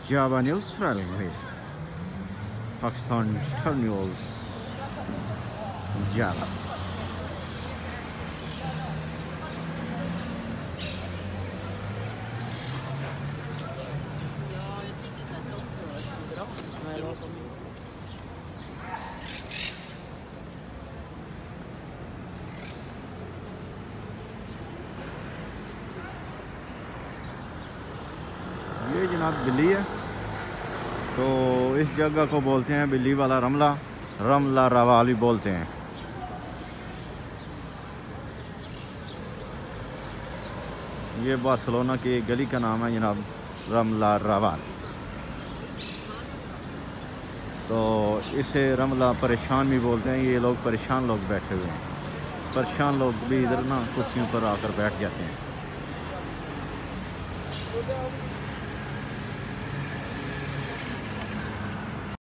Jaba news rally. Pakistan terminals. Jaba. ये जनाब बिल्ली है, तो इस जगह को बोलते हैं बिल्ली वाला रमला, रमला रवाल भी बोलते हैं। ये बार्सिलोना की एक गली का नाम है जनाब, रमला रवाल। तो इसे रमला परेशान भी बोलते हैं। ये लोग परेशान लोग बैठे हुए हैं, परेशान लोग भी इधर ना कुर्सियों पर आकर बैठ जाते हैं।